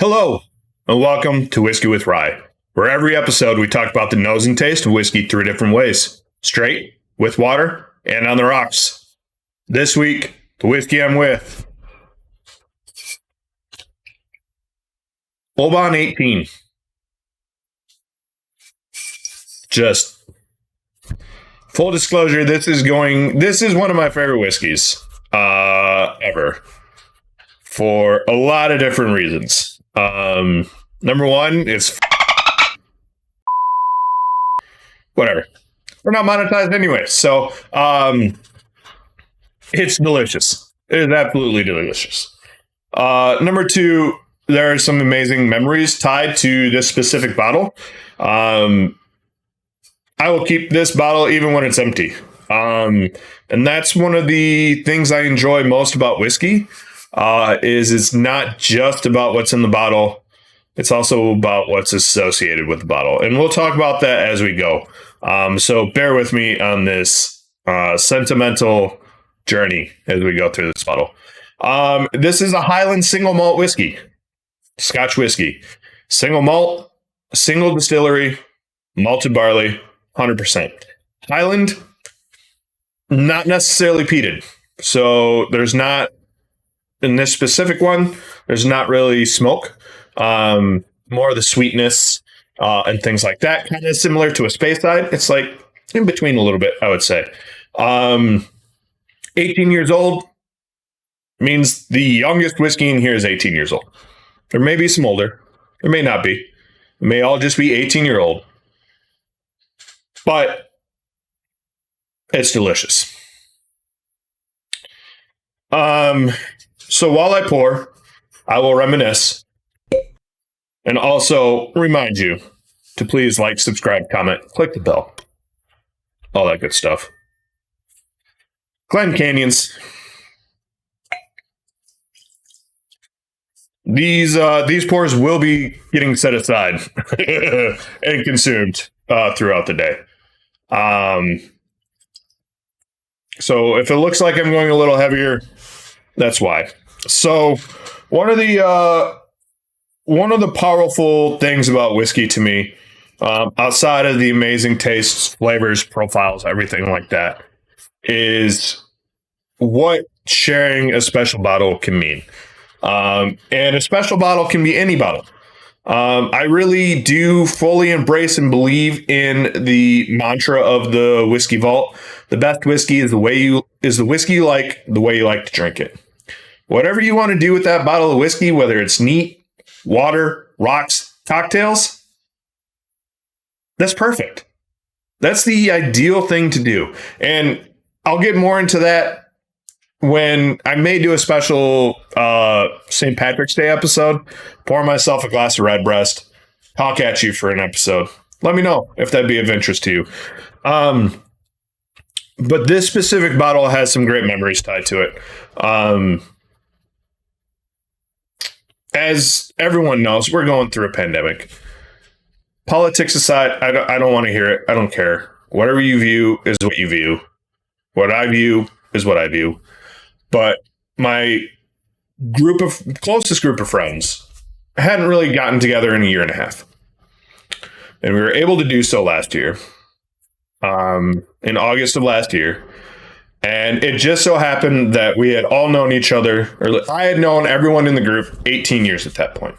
Hello, and welcome to Whiskey with Rye, where every episode we talk about the nose and taste of whiskey three different ways: straight, with water, and on the rocks. This week, the whiskey I'm with, Oban 18. Just full disclosure, this is one of my favorite whiskeys ever, for a lot of different reasons. Number one, it's whatever. We're not monetized anyway, so it's delicious. It is absolutely delicious. Number two, there are some amazing memories tied to this specific bottle. I will keep this bottle even when it's empty. And that's one of the things I enjoy most about whiskey. Is it's not just about what's in the bottle. It's also about what's associated with the bottle. And we'll talk about that as we go. So bear with me on this sentimental journey as we go through this bottle. This is a Highland single malt whiskey, Scotch whiskey. Single malt, single distillery, malted barley, 100%. Highland, not necessarily peated. So there's not, in this specific one, there's not really smoke. More of the sweetness and things like that. Kind of similar to a Speyside. It's like in between a little bit, I would say. 18 years old means the youngest whiskey in here is 18 years old. There may be some older. There may not be. It may all just be 18-year-old. But it's delicious. So while I pour, I will reminisce and also remind you to please like, subscribe, comment, click the bell, all that good stuff. Glen Canyons. These pours will be getting set aside and consumed throughout the day. So if it looks like I'm going a little heavier, that's why. So one of the powerful things about whiskey to me, outside of the amazing tastes, flavors, profiles, everything like that, is what sharing a special bottle can mean. And a special bottle can be any bottle. I really do fully embrace and believe in the mantra of the whiskey vault. The best whiskey is the whiskey you like, the way you like to drink it. Whatever you want to do with that bottle of whiskey, whether it's neat, water, rocks, cocktails, that's perfect. That's the ideal thing to do. And I'll get more into that when I may do a special St. Patrick's Day episode. Pour myself a glass of Redbreast, talk at you for an episode. Let me know if that'd be of interest to you. But this specific bottle has some great memories tied to it. As everyone knows, we're going through a pandemic. Politics aside, I don't want to hear it. I don't care. Whatever you view is what you view. What I view is what I view. But my closest group of friends hadn't really gotten together in a year and a half. And we were able to do so last year, in August of last year. And it just so happened that we had all known each other, or I had known everyone in the group 18 years at that point.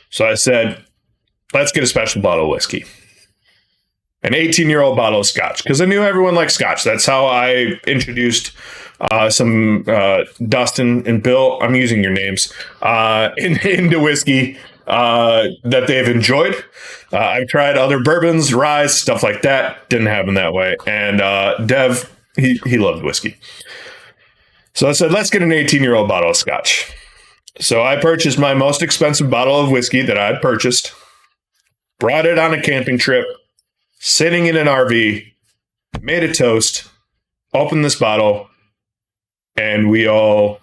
So I said, let's get a special bottle of whiskey. An 18-year-old bottle of scotch, because I knew everyone liked scotch. That's how I introduced some Dustin and Bill, I'm using your names, into whiskey that they've enjoyed. I've tried other bourbons, rye, stuff like that. Didn't happen that way. And Dev, he loved whiskey. So I said, let's get an 18-year-old bottle of scotch. So I purchased my most expensive bottle of whiskey that I had purchased, brought it on a camping trip, sitting in an RV, made a toast, opened this bottle, and we all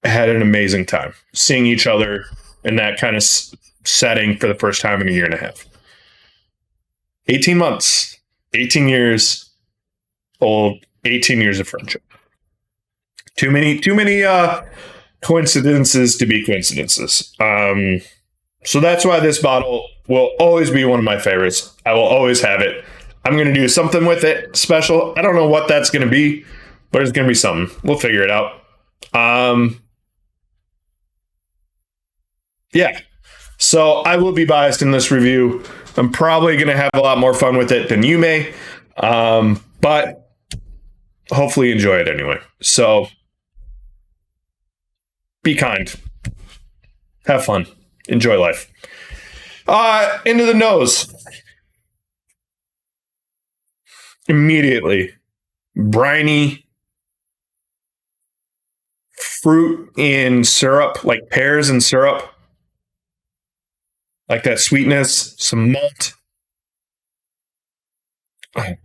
had an amazing time seeing each other in that kind of setting for the first time in a year and a half. 18 months, 18 years old, 18 years of friendship. Too many coincidences to be coincidences. So that's why this bottle will always be one of my favorites. I will always have it. I'm going to do something with it special. I don't know what that's going to be, but it's going to be something. We'll figure it out. Yeah. So I will be biased in this review. I'm probably going to have a lot more fun with it than you may, but hopefully enjoy it anyway. So be kind. Have fun. Enjoy life. Into the nose. Immediately. Briny. Fruit in syrup, like pears in syrup. Like that sweetness. Some malt. This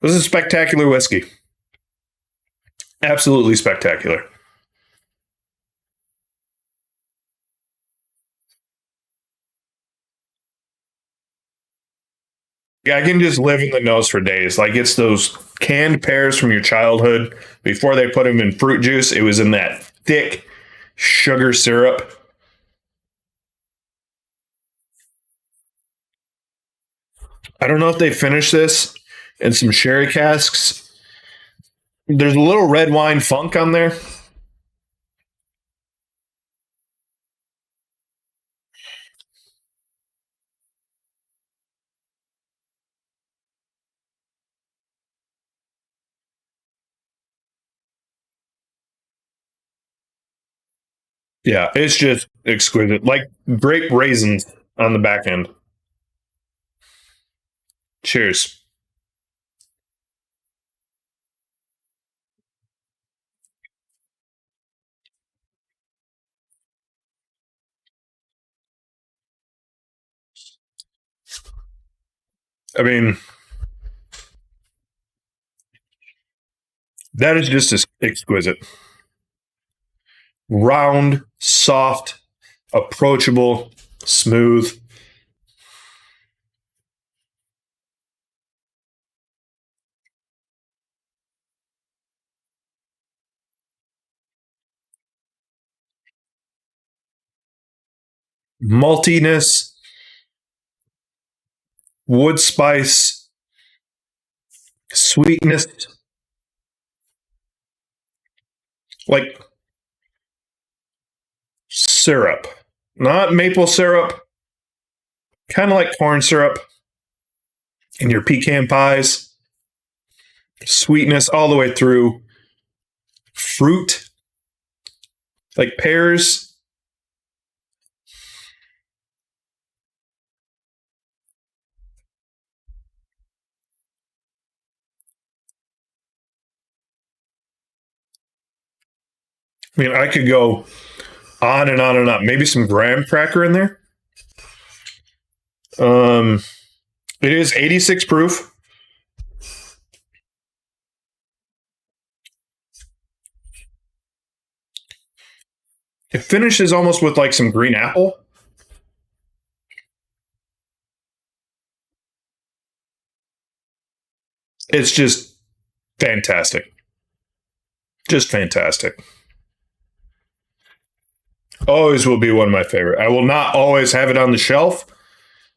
is a spectacular whiskey. Absolutely spectacular. I can just live in the nose for days. Like it's those canned pears from your childhood. Before they put them in fruit juice, it was in that thick sugar syrup. I don't know if they finished this in some sherry casks. There's a little red wine funk on there. Yeah, it's just exquisite. Like grape raisins on the back end. Cheers. I mean, that is just exquisite. Round, soft, approachable, smooth. Maltiness, wood spice, sweetness, like syrup, not maple syrup, kind of like corn syrup in your pecan pies. Sweetness all the way through. Fruit, like pears. I mean, I could go on and on and on. Maybe some graham cracker in there. It is 86 proof. It finishes almost with like some green apple. It's just fantastic. Just fantastic. Always will be one of my favorite. I will not always have it on the shelf,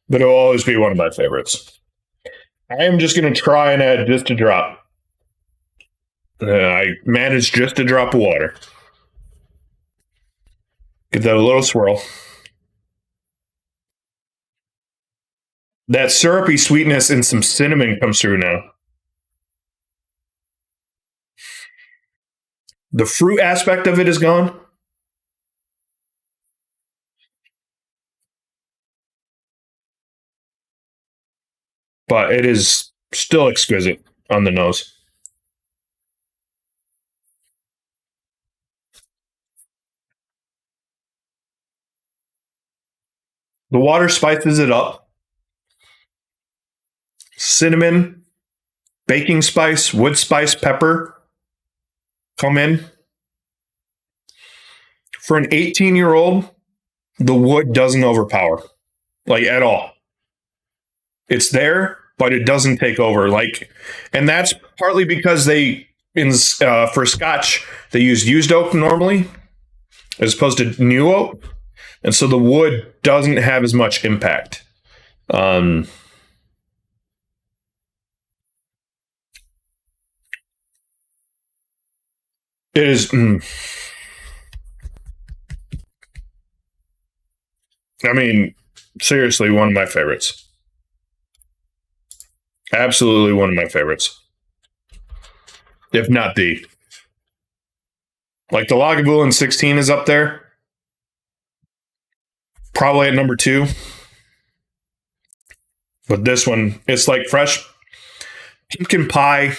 but it will always be one of my favorites. I am just going to try and add just a drop. I managed just a drop of water. Give that a little swirl. That syrupy sweetness and some cinnamon comes through now. The fruit aspect of it is gone. But it is still exquisite on the nose. The water spices it up. Cinnamon, baking spice, wood spice, pepper come in. For an 18-year-old, the wood doesn't overpower, like at all. It's there, but it doesn't take over. Like, and that's partly because they for Scotch, they use used oak normally as opposed to new oak, and so the wood doesn't have as much impact. It is. I mean, seriously, one of my favorites. Absolutely one of my favorites. If not the. Like the Lagavulin 16 is up there. Probably at number 2. But this one, it's like fresh pumpkin pie.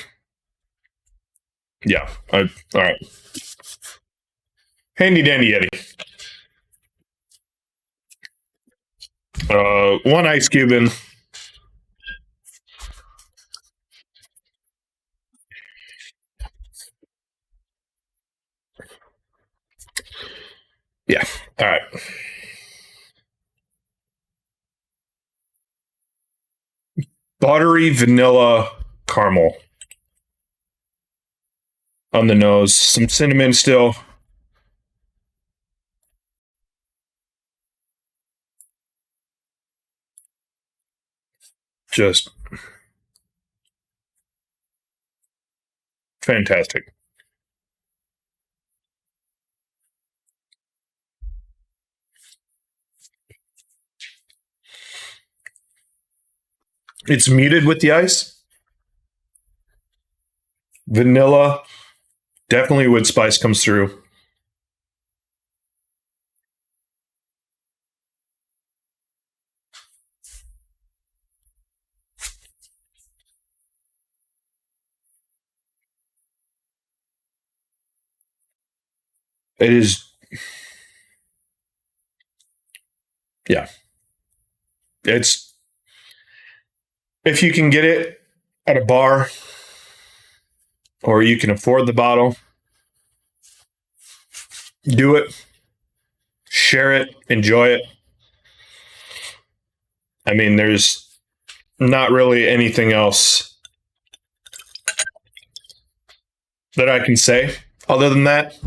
Yeah. All right. Handy dandy Yeti. One ice cube in. Yeah. All right. Buttery vanilla caramel on the nose. Some cinnamon still. Just fantastic. It's muted with the ice. Vanilla. Definitely wood spice comes through. It is. Yeah. It's. If you can get it at a bar or you can afford the bottle, do it. Share it. Enjoy it. I mean, there's not really anything else that I can say other than that.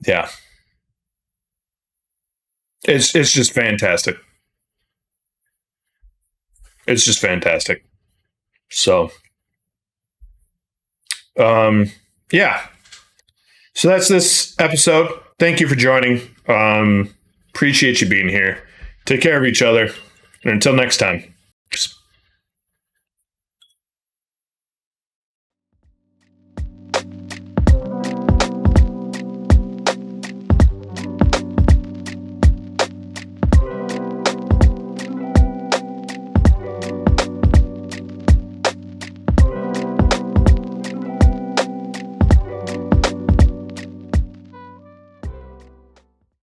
Yeah. It's just fantastic. It's just fantastic. So, yeah. So that's this episode. Thank you for joining. Appreciate you being here. Take care of each other. And until next time.